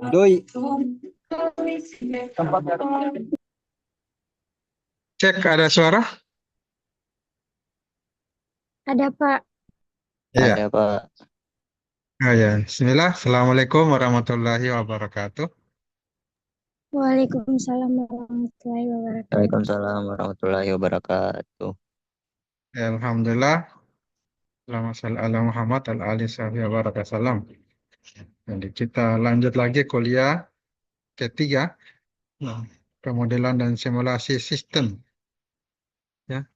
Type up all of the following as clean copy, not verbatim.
Doi, Cek ada suara? Ada Pak. Iya. ada Pak. Oh ya. Bismillah. Assalamualaikum warahmatullahi wabarakatuh. Waalaikumsalam warahmatullahi wabarakatuh. Waalaikumsalam warahmatullahi wabarakatuh. Ya, Alhamdulillah. Allahumma shalli ala Muhammad al ali sahbihi wa baraka salam. Jadi kita lanjut lagi kuliah ketiga. Nah, pemodelan dan simulasi sistem. Ya.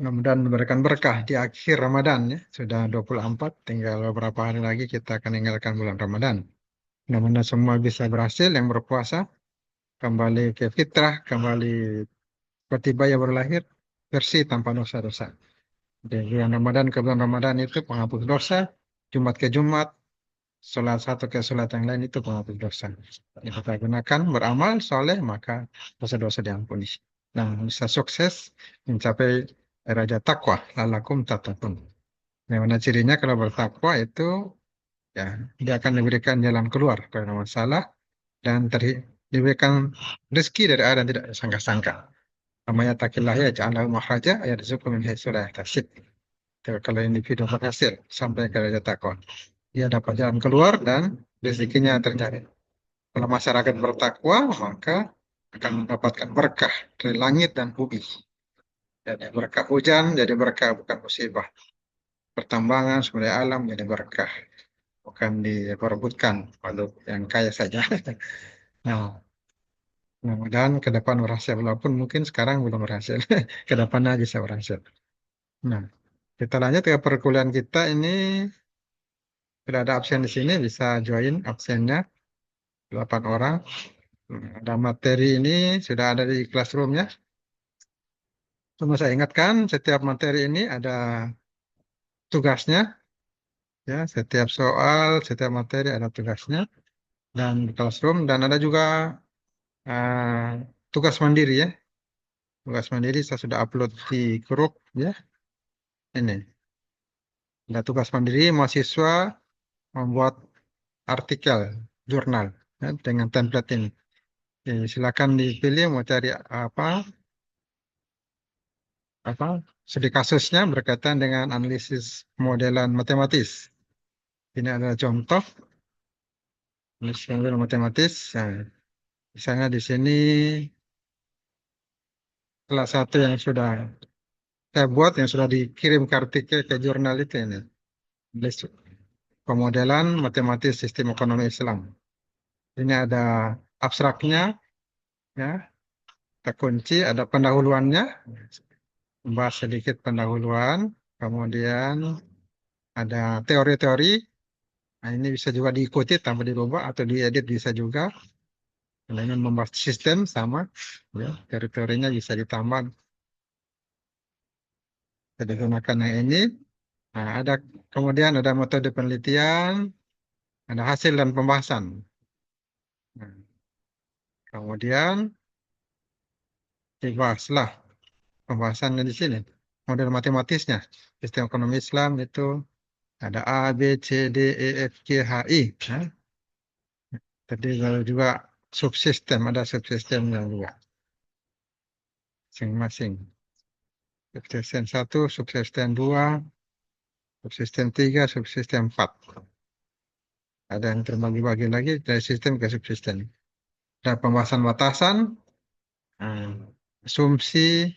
Mudah-mudahan memberikan berkah di akhir Ramadan ya. Sudah 24, tinggal beberapa hari lagi kita akan meninggalkan bulan Ramadan. Mudah-mudahan semua bisa berhasil yang berpuasa kembali ke fitrah, kembali seperti bayi baru lahir, bersih tanpa dosa-dosa. Dari bulan Ramadan ke bulan Ramadan itu penghapus dosa, Jumat ke Jumat, sholat satu ke sholat yang lain itu penghapus dosa. Yang kita gunakan beramal soleh maka dosa-dosa diampuni. Nah, bisa sukses mencapai derajat takwa, lalakum tatakun. Yang mana cirinya kalau bertakwa itu ya dia akan diberikan jalan keluar dari masalah dan diberikan rezeki dari arah yang tidak disangka-sangka. Namanya takillah ya ja'alahu makhraja yarzuqhu min haitsu la yahtasib. Kalau individu berhasil sampai ke derajat takwa, dia dapat jalan keluar dan rezekinya terjadi. Kalau masyarakat bertakwa, maka akan mendapatkan berkah dari langit dan bumi. Jadi berkah hujan jadi berkah bukan musibah. Pertambangan sumber daya alam jadi berkah, bukan diperebutkan untuk yang kaya saja. Nah, mudah-mudahan ke depan berhasil, walaupun mungkin sekarang belum berhasil. Ke depannya bisa berhasil. Nah, kita lanjut ke perkuliahan kita ini. Sudah ada absen di sini, bisa join absennya 8 orang. Ada materi ini sudah ada di classroomnya. Cuma saya ingatkan, setiap materi ini ada tugasnya. Ya, setiap soal, setiap materi ada tugasnya. Dan di classroom, dan ada juga tugas mandiri ya. Tugas mandiri saya sudah upload di grup ya. Ini. Ada tugas mandiri, mahasiswa membuat artikel, jurnal ya, dengan template ini. Silakan dipilih mau cari apa studi kasusnya berkaitan dengan analisis modelan matematis. Ini adalah contoh analisis model matematis. Nah, misalnya di sini salah satu yang sudah saya buat yang sudah dikirim ke artikel ke jurnal itu ini. Analisis pemodelan matematis sistem ekonomi Islam. Ini ada abstraknya, ya, kita kunci, ada pendahuluannya, membahas sedikit pendahuluan, kemudian ada teori-teori. Nah, ini bisa juga diikuti tanpa dirubah atau diedit bisa juga. Dengan membahas sistem sama, ya, teori-teorinya bisa ditambah, bisa digunakan yang ini. Nah, kemudian ada metode penelitian, ada hasil dan pembahasan. Nah, kemudian dibahaslah pembahasannya di sini. Model matematisnya, sistem ekonomi Islam itu ada A, B, C, D, E, F, G, H, I. Nah, tadi juga subsistem, ada subsistemnya juga masing-masing. Subsistem 1, subsistem 2, subsistem 3, subsistem 4. Ada yang terbagi-bagi lagi dari sistem ke subsistem. Ada pembahasan batasan, asumsi,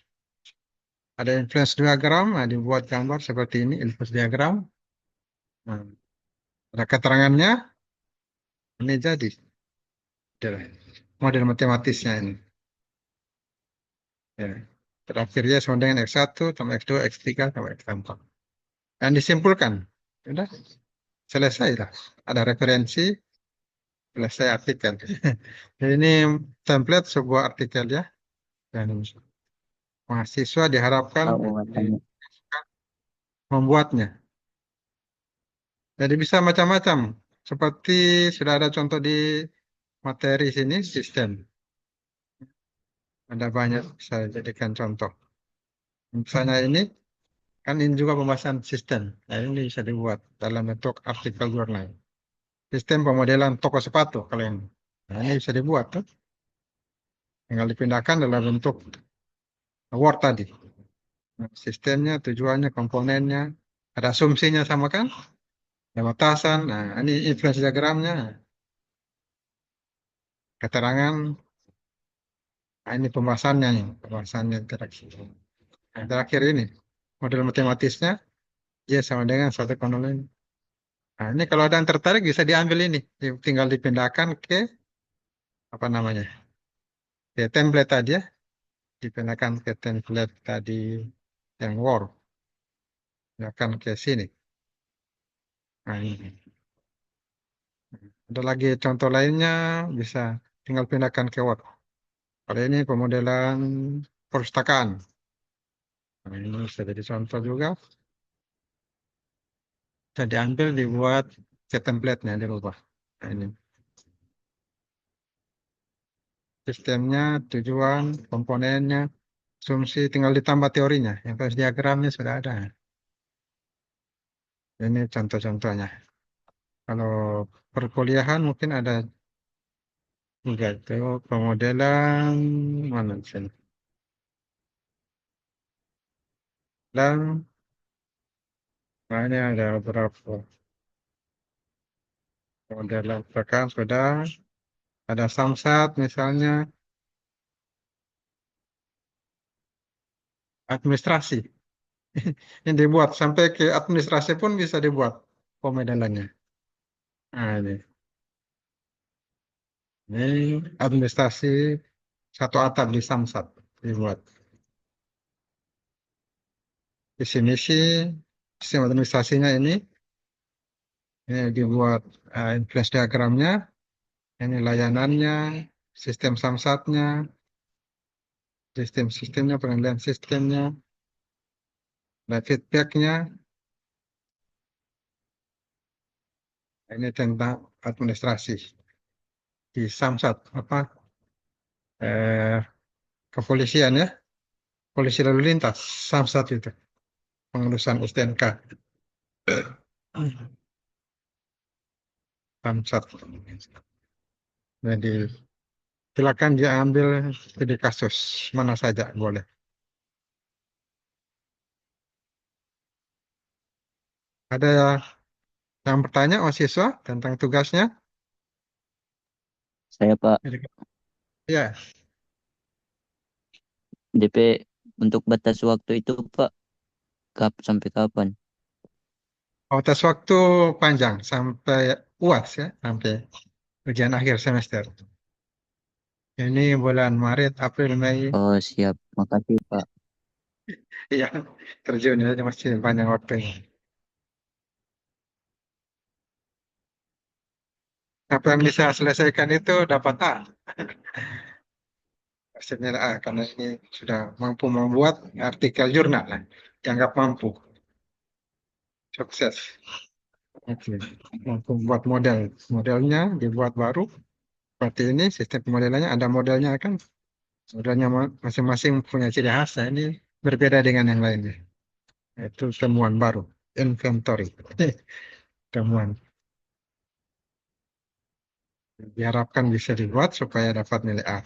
ada influence diagram, nah, dibuat gambar seperti ini, influence diagram. Nah, ada keterangannya, ini jadi model matematisnya ini. Ya. Terakhirnya sama dengan X1, tambah X2, X3, tambah X4. Dan disimpulkan. Sudah, selesai lah. Ada referensi, selesai artikel. Jadi ini template sebuah artikel ya. Dan mahasiswa diharapkan membuatnya. Jadi bisa macam-macam. Seperti sudah ada contoh di materi sini, sistem. Ada banyak saya jadikan contoh. Misalnya ini, Kan ini juga pembahasan sistem. Nah, ini bisa dibuat dalam bentuk artikel jurnal. Sistem pemodelan toko sepatu kalau ini. Nah, ini bisa dibuat tuh. Tinggal dipindahkan dalam bentuk Word tadi. Nah, sistemnya, tujuannya, komponennya, ada asumsinya sama kan? Ada batasan. Nah, ini influence diagramnya, keterangan. Nah, ini pembahasannya nih, pembahasannya interaksi. Nah, terakhir ini model matematisnya, Y sama dengan 1,05. Nah, ini kalau ada yang tertarik bisa diambil ini, tinggal dipindahkan ke apa namanya, ke template tadi ya, dipindahkan ke template tadi yang Word, pindahkan ke sini. Nah, ini. Ada lagi contoh lainnya, bisa tinggal pindahkan ke Word. Kalau ini pemodelan perpustakaan. Nah, ini bisa jadi contoh juga. Bisa diambil, dibuat ke template-nya, dirubah. Nah, ini sistemnya, tujuan, komponennya, asumsi, tinggal ditambah teorinya. Yang terus diagramnya sudah ada. Ini contoh-contohnya. Kalau perkuliahan mungkin ada juga itu pemodelan mana di sini. Dan nah, ini ada beberapa pemodelan perkan sudah ada samsat misalnya administrasi. Ini dibuat sampai ke administrasi pun bisa dibuat pemodelannya. Nah, ini administrasi satu atap di samsat dibuat. Visi misi sistem administrasinya ini dibuat influence diagramnya, ini layanannya, sistem samsatnya, sistem-sistemnya, pengendalian sistemnya, dan feedbacknya. Ini tentang administrasi di samsat apa eh, kepolisian ya, polisi lalu lintas samsat itu pengurusan STNK samsat. Jadi silakan diambil studi kasus mana saja boleh. Ada yang bertanya mahasiswa tentang tugasnya? Saya Pak, Ya, DP untuk batas waktu itu Pak, sampai kapan? batas waktu panjang sampai UAS ya, sampai ujian akhir semester. Ini bulan Maret, April, Mei. Oh siap, makasih Pak. Iya, terjun ya, masih panjang waktunya. Apa yang bisa selesaikan itu dapat A. Hasilnya A, karena ini sudah mampu membuat artikel jurnal lah. Dianggap mampu. Sukses. Oke. Mampu membuat model. Modelnya dibuat baru. Seperti ini, sistem pemodelannya ada modelnya kan. Modelnya masing-masing punya ciri khas. Nah, ini berbeda dengan yang lainnya. Itu temuan baru. Inventory. Temuan. Diharapkan bisa dibuat supaya dapat nilai A.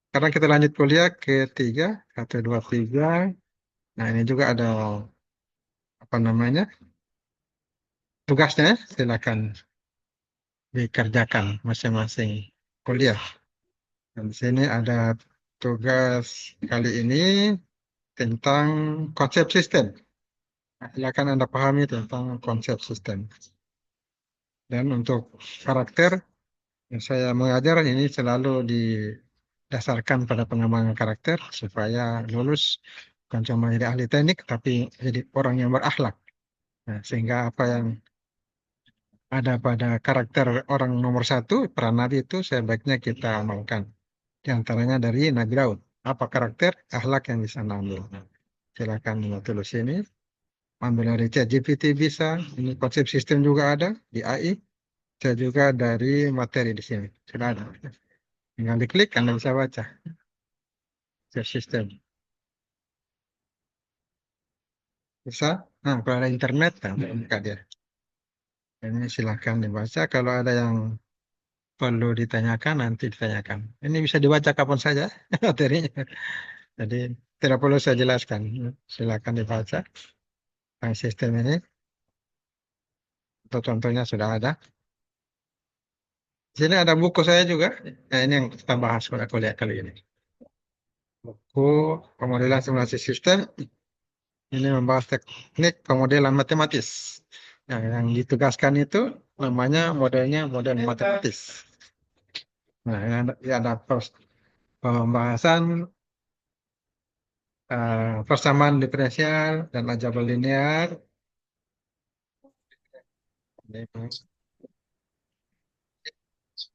Sekarang kita lanjut kuliah ketiga, 1, 2, 3. Nah, ini juga ada apa namanya tugasnya, silakan dikerjakan masing-masing kuliah. Dan di sini ada tugas kali ini tentang konsep sistem. Nah, silakan Anda pahami tentang konsep sistem. Dan untuk karakter yang saya mengajar ini selalu didasarkan pada pengembangan karakter supaya lulus bukan cuma jadi ahli teknik tapi jadi orang yang berakhlak. Nah, sehingga apa yang ada pada karakter orang nomor satu, peran Nabi itu sebaiknya kita amalkan. Di antaranya dari Nabi Daud. Apa karakter, akhlak yang bisa ambil. Silakan tulis ini. Ambil dari ChatGPT bisa. Ini konsep sistem juga ada di AI. Saya juga dari materi di sini. Sudah ada. Tinggal diklik, Anda bisa baca. Konsep sistem. Bisa? Nah, kalau ada internet, nah, buka dia. Ini silakan dibaca. Kalau ada yang perlu ditanyakan, nanti ditanyakan. Ini bisa dibaca kapan saja materinya. Jadi tidak perlu saya jelaskan. Silakan dibaca. Tentang sistem ini. Atau contohnya sudah ada. Di sini ada buku saya juga. Nah, ini yang kita bahas pada kuliah kali ini. Buku pemodelan simulasi sistem. Ini membahas teknik pemodelan matematis. Yang ditugaskan itu namanya modelnya model matematis. Nah, ini ada pembahasan persamaan diferensial dan aljabar linear.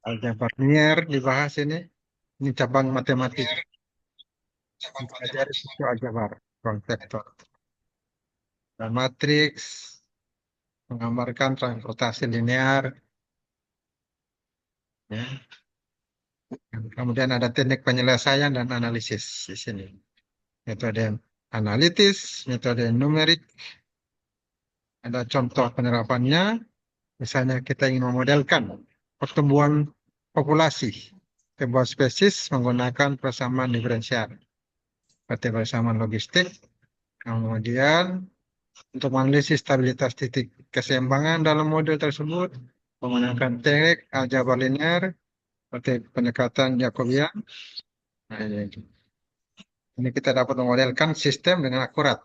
Aljabar linear dibahas ini. Ini cabang matematik. Dipelajari itu aljabar, vektor. Dan matriks menggambarkan transportasi linear. Ya. Kemudian ada teknik penyelesaian dan analisis di sini. Metode analitis, metode numerik. Ada contoh penerapannya. Misalnya kita ingin memodelkan pertumbuhan populasi sebuah spesies menggunakan persamaan diferensial. Seperti persamaan logistik. Kemudian untuk menganalisis stabilitas titik keseimbangan dalam model tersebut menggunakan teknik aljabar linear seperti pendekatan Jacobian. Nah, ini kita dapat memodelkan sistem dengan akurat,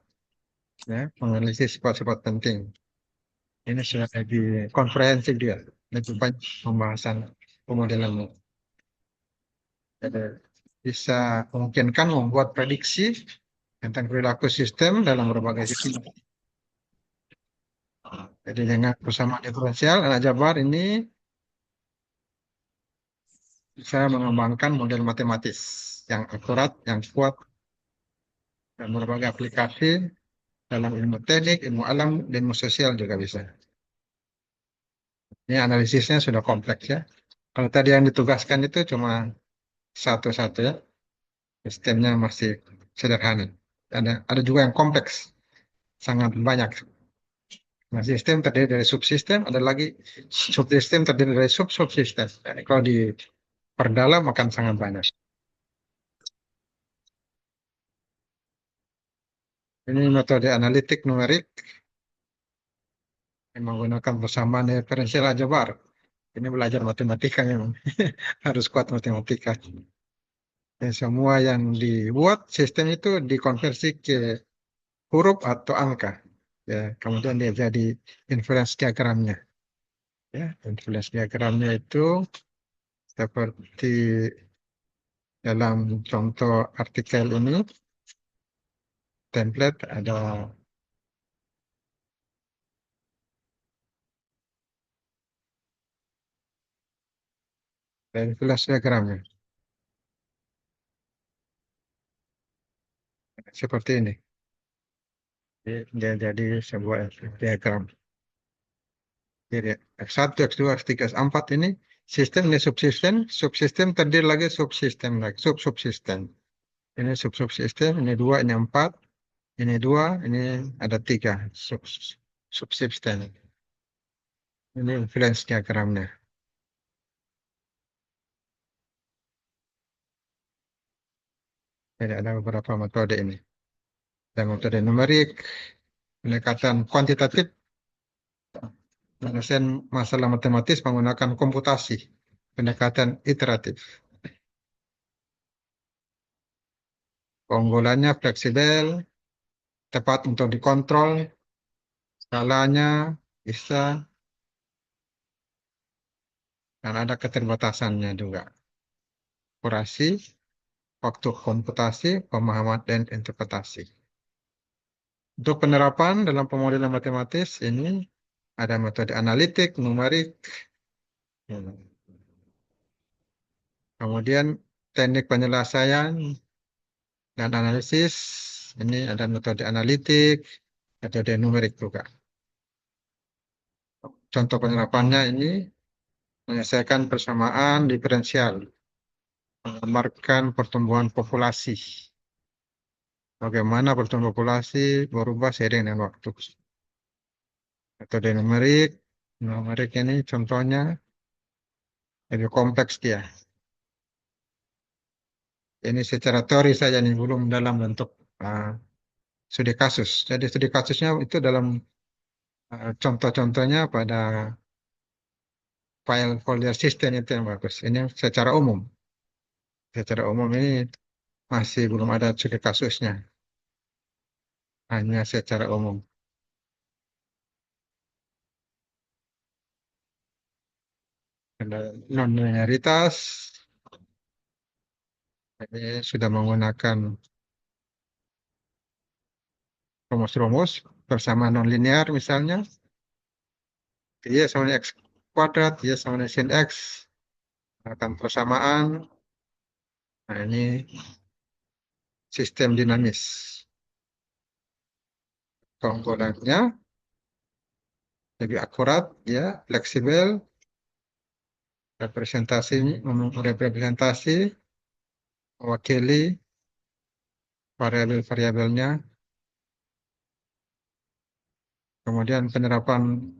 ya, menganalisis sifat-sifat penting. Ini sudah lebih komprehensif dia, lebih banyak pembahasan pemodelannya. Jadi bisa memungkinkan membuat prediksi tentang perilaku sistem dalam berbagai situasi. Jadi dengan persamaan diferensial dan aljabar ini bisa mengembangkan model matematis yang akurat, yang kuat, dan berbagai aplikasi dalam ilmu teknik, ilmu alam, dan ilmu sosial juga bisa. Ini analisisnya sudah kompleks ya. Kalau tadi yang ditugaskan itu cuma satu-satu ya, sistemnya masih sederhana. Ada juga yang kompleks, sangat banyak. Nah, sistem terdiri dari subsistem, ada lagi subsistem terdiri dari sub-subsistem. Jadi, kalau diperdalam akan sangat banyak. Ini metode analitik numerik yang menggunakan persamaan diferensial aljabar. Ini belajar matematika memang. Harus kuat matematika. Dan semua yang dibuat sistem itu dikonversi ke huruf atau angka. Ya, kemudian dia jadi inference diagramnya. Ya, inference diagramnya itu seperti dalam contoh artikel ini, template ada inference diagramnya. Seperti ini. Dia jadi sebuah diagram. Jadi X1, X2, X3, X4 ini sistem ini subsistem, subsistem terdiri lagi subsistem lagi, sub-subsistem. Ini sub-subsistem, ini dua, ini empat, ini dua, ini ada tiga subsistem. Ini influence diagramnya. Jadi ada beberapa metode ini. Ada metode numerik, pendekatan kuantitatif, penyelesaian masalah matematis menggunakan komputasi, pendekatan iteratif. Keunggulannya fleksibel, tepat untuk dikontrol, skalanya bisa, dan ada keterbatasannya juga. Akurasi, waktu komputasi, pemahaman, dan interpretasi. Untuk penerapan dalam pemodelan matematis ini ada metode analitik, numerik, kemudian teknik penyelesaian dan analisis. Ini ada metode analitik, metode numerik juga. Contoh penerapannya ini menyelesaikan persamaan diferensial, menggambarkan pertumbuhan populasi. bagaimana pertumbuhan populasi berubah seiring dengan waktu. Metode numerik, numerik ini contohnya lebih kompleks dia. Ini secara teori saja nih, belum dalam bentuk studi kasus. Jadi studi kasusnya itu dalam contoh-contohnya pada file folder system itu yang bagus. Ini secara umum. Secara umum ini masih belum ada studi kasusnya. Hanya secara umum. Ada non-linearitas, ini sudah menggunakan rumus-rumus bersama non-linear misalnya. Y sama dengan X kuadrat, Y sama dengan sin X. Akan persamaan. Nah, ini sistem dinamis. Komponennya lebih akurat, ya, fleksibel, representasi mewakili variabel-variabelnya. Kemudian penerapan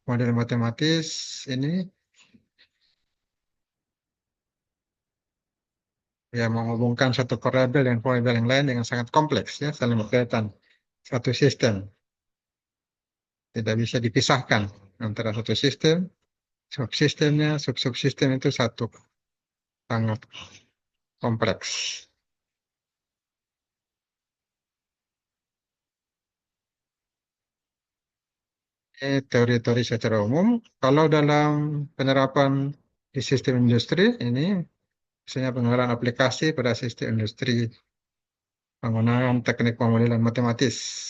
model matematis ini ya menghubungkan satu variabel dengan variabel yang lain dengan sangat kompleks, ya, saling berkaitan. Satu sistem tidak bisa dipisahkan antara satu sistem, subsistemnya, subsistem itu satu, sangat kompleks. Ini teori-teori secara umum. Kalau dalam penerapan di sistem industri, ini misalnya pengenalan aplikasi pada sistem industri, penggunaan teknik pemodelan matematis.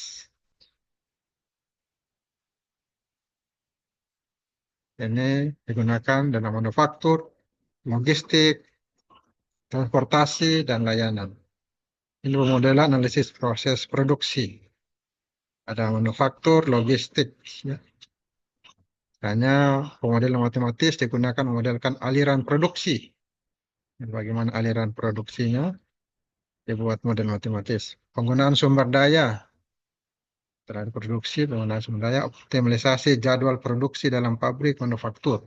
Ini digunakan dalam manufaktur, logistik, transportasi, dan layanan. Ini pemodelan analisis proses produksi. Ada manufaktur, logistik. Ya. Hanya pemodelan matematis digunakan memodelkan aliran produksi. Dan bagaimana aliran produksinya dibuat model matematis. Penggunaan sumber daya terhadap produksi, penggunaan sumber daya, optimalisasi jadwal produksi dalam pabrik manufaktur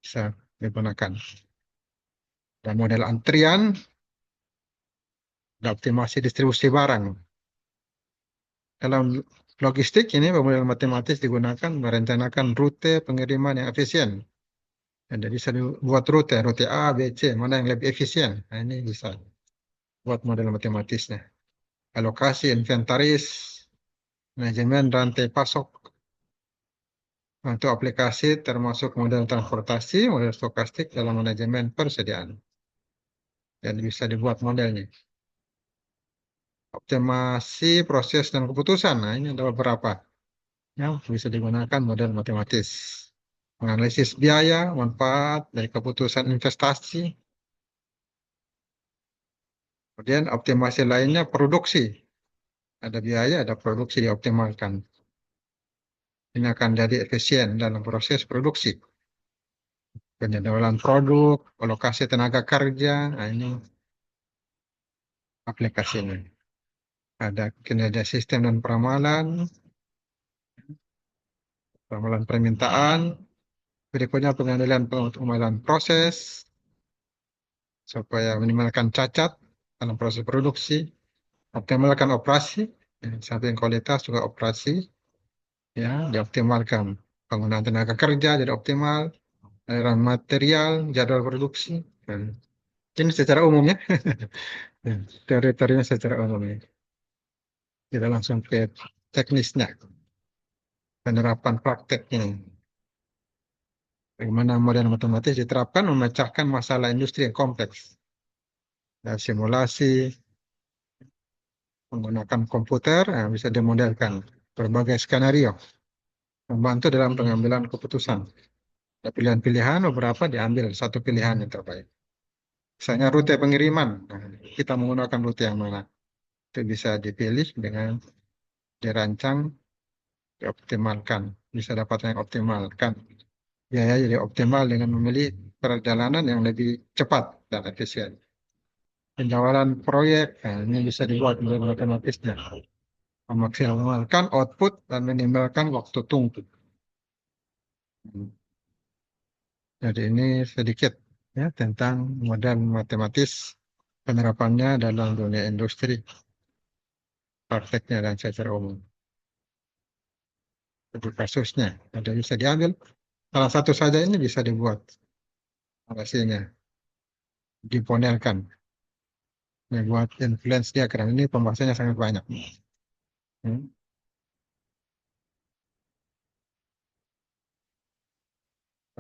bisa digunakan. Dan model antrian, dan optimasi distribusi barang. Dalam logistik ini model matematis digunakan merencanakan rute pengiriman yang efisien. Dan jadi bisa dibuat rute A, B, C, mana yang lebih efisien. Nah, ini bisa buat model matematisnya. Alokasi, inventaris, manajemen rantai pasok. Untuk aplikasi termasuk model transportasi, model stokastik dalam manajemen persediaan. Dan bisa dibuat modelnya. Optimasi proses dan keputusan. Nah, ini ada beberapa yang bisa digunakan model matematis. Menganalisis biaya, manfaat dari keputusan investasi. Kemudian optimasi lainnya produksi. Ada biaya, ada produksi dioptimalkan. Ini akan jadi efisien dalam proses produksi. Penjadwalan produk, alokasi tenaga kerja, nah ini aplikasinya. Ada kinerja sistem dan peramalan permintaan, berikutnya pengendalian proses, supaya minimalkan cacat dalam proses produksi, optimalkan operasi, samping kualitas juga operasi, ya, dioptimalkan. Penggunaan tenaga kerja jadi optimal, aliran material, jadwal produksi. Dan ini secara umumnya, teori-teorinya secara umumnya. Kita langsung ke teknisnya, penerapan prakteknya. Bagaimana model matematis diterapkan memecahkan masalah industri yang kompleks. Dan simulasi menggunakan komputer bisa dimodelkan berbagai skenario, membantu dalam pengambilan keputusan. Ada pilihan-pilihan, beberapa diambil satu pilihan yang terbaik. Misalnya rute pengiriman, kita menggunakan rute yang mana? Itu bisa dipilih dengan dirancang, dioptimalkan, bisa dapat yang optimalkan. Biaya jadi optimal dengan memilih perjalanan yang lebih cepat dan efisien. penjawaran proyek, nah, ini bisa dibuat menjadi matematisnya. Memaksimalkan output dan minimalkan waktu tunggu. Jadi ini sedikit ya tentang model matematis penerapannya dalam dunia industri, prakteknya dan secara umum. Jadi kasusnya ada bisa diambil salah satu saja ini bisa dibuat hasilnya, diponelkan, membuat influence diagram ini pembahasannya sangat banyak. Hmm.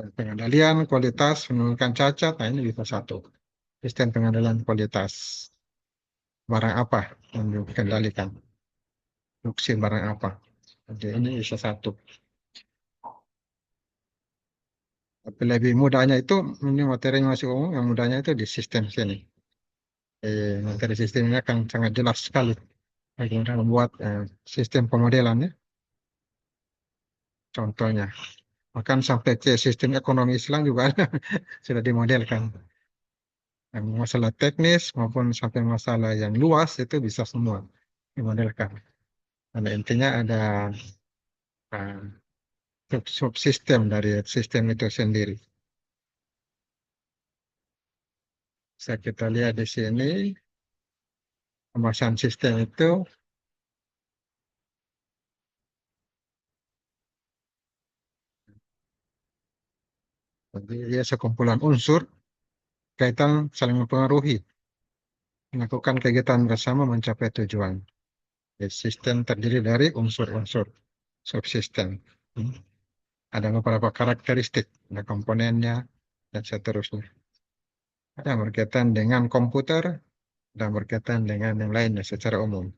Pengendalian kualitas menurunkan cacat, nah ini bisa satu. Sistem pengendalian kualitas barang apa yang dikendalikan, produksi barang apa. Jadi ini bisa satu. Tapi lebih mudahnya itu, ini materinya masih umum, yang mudahnya itu di sistem sini. Materi sistemnya akan sangat jelas sekali bagaimana membuat sistem pemodelannya, contohnya. Bahkan sampai ke sistem ekonomi Islam juga ada, sudah dimodelkan. Yang masalah teknis maupun sampai masalah yang luas itu bisa semua dimodelkan. Karena intinya ada uh, subsistem dari sistem itu sendiri. Bisa kita lihat di sini, pembahasan sistem itu jadi dia sekumpulan unsur kaitan saling mempengaruhi, melakukan kegiatan bersama mencapai tujuan. Jadi, sistem terdiri dari unsur-unsur subsistem. Hmm. Ada beberapa karakteristik, ada komponennya, dan seterusnya. Ada yang berkaitan dengan komputer, dan berkaitan dengan yang lainnya secara umum.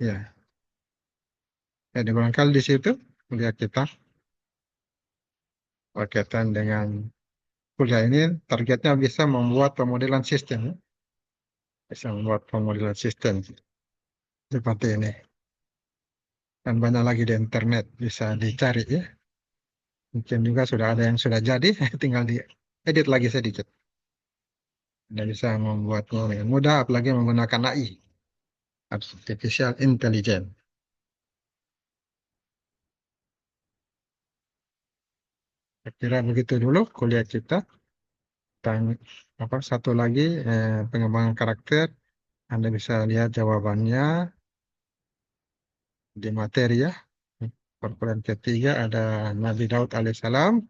Ya, jadi barangkali di situ kuliah kita berkaitan dengan kuliah ini targetnya bisa membuat pemodelan sistem, ya. Bisa membuat pemodelan sistem seperti ini. Dan banyak lagi di internet bisa dicari ya. Mungkin juga sudah ada yang sudah jadi, tinggal diedit lagi sedikit. Anda bisa membuatnya dengan mudah, apalagi menggunakan AI, Artificial Intelligence. Saya kira begitu dulu kuliah kita. Dan apa satu lagi pengembangan karakter. Anda bisa lihat jawabannya di materi ya. Perkuliahan ketiga ada Nabi Daud alaihissalam.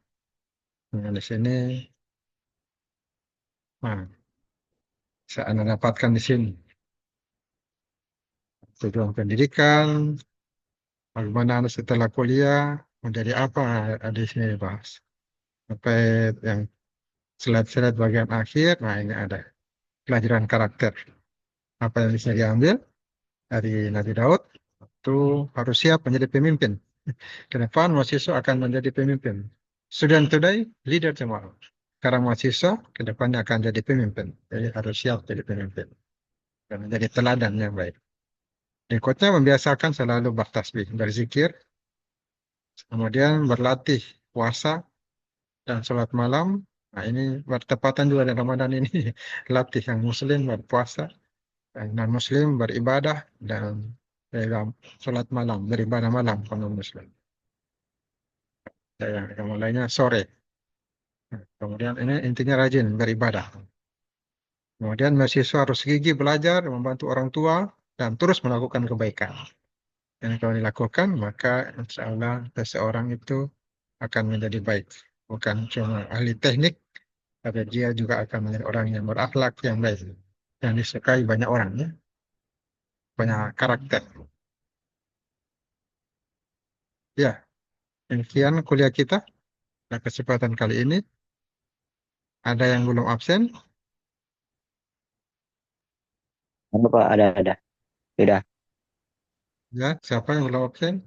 Nah, di sini, nah, bisa Anda dapatkan di sini. Tujuan pendidikan, bagaimana Anda setelah kuliah, menjadi apa, ada di sini dibahas. Sampai yang slide-slide bagian akhir, nah ini ada pelajaran karakter. Apa yang bisa diambil dari Nabi Daud, itu harus siap menjadi pemimpin. Ke depan mahasiswa akan menjadi pemimpin. Student today, leader tomorrow. Sekarang mahasiswa, ke depannya akan jadi pemimpin. Jadi harus siap jadi pemimpin. Dan menjadi teladan yang baik. Berikutnya membiasakan selalu bertasbih, berzikir, kemudian berlatih puasa dan sholat malam. Nah ini bertepatan juga dengan Ramadan ini. Latih yang muslim berpuasa, yang non-muslim beribadah, dan dalam sholat malam, beribadah malam kalau muslim. Yang mulainya sore. Kemudian ini intinya rajin beribadah. Kemudian mahasiswa harus gigih belajar, membantu orang tua, dan terus melakukan kebaikan. Dan kalau dilakukan, maka insya Allah seseorang itu akan menjadi baik. Bukan cuma ahli teknik, tapi dia juga akan menjadi orang yang berakhlak yang baik. Yang disukai banyak orang, ya. Banyak karakter. Ya, demikian kuliah kita. Pada kesempatan kali ini, ada yang belum absen? Apa Pak? Ada. Sudah. Ya, siapa yang belum absen?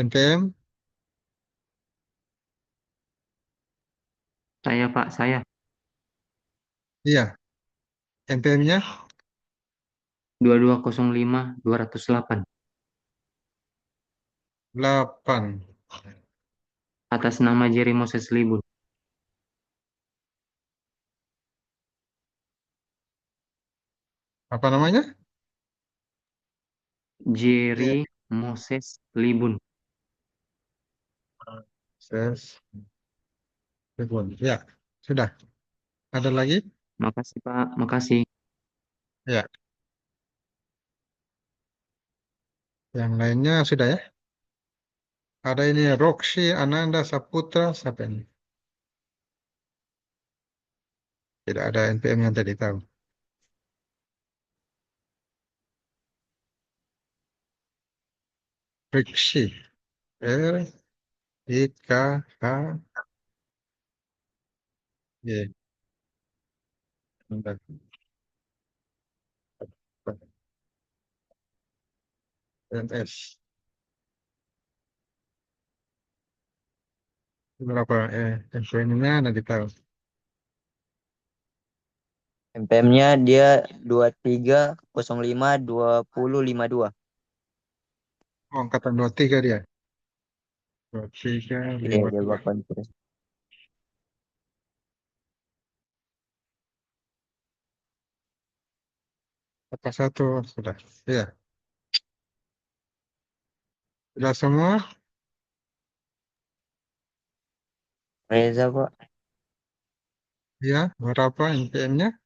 NPM? Saya Pak, saya Iya, NPM-nya 2205208 8. atas nama Jerry Moses Libun. Apa namanya? Jerry Moses Libun. Ses. Tribun. Ya, sudah. Ada lagi? Makasih Pak, makasih. Ya, yang lainnya sudah ya. Ada ini Roxy Ananda Saputra, siapa ini? Tidak ada NPM yang tadi tahu. Riksi. R I K H Y. MS. Berapa NPM-nya nanti tahu. MPM-nya dia 2305 2052. Oh, angkatan 23 dia. Iya, dia 2352. Bapak terus. Apa satu sudah. Iya, sudah semua. Reza, Pak. Ya, berapa NPM-nya?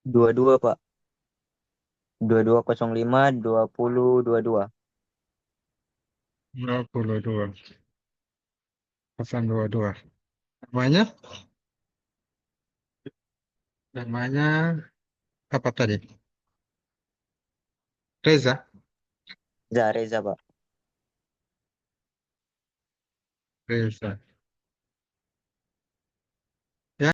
22, Pak. 2205 2022. 22. Pesan 22. Namanya? Namanya apa tadi? Reza. Reza, Reza, Pak. Reza.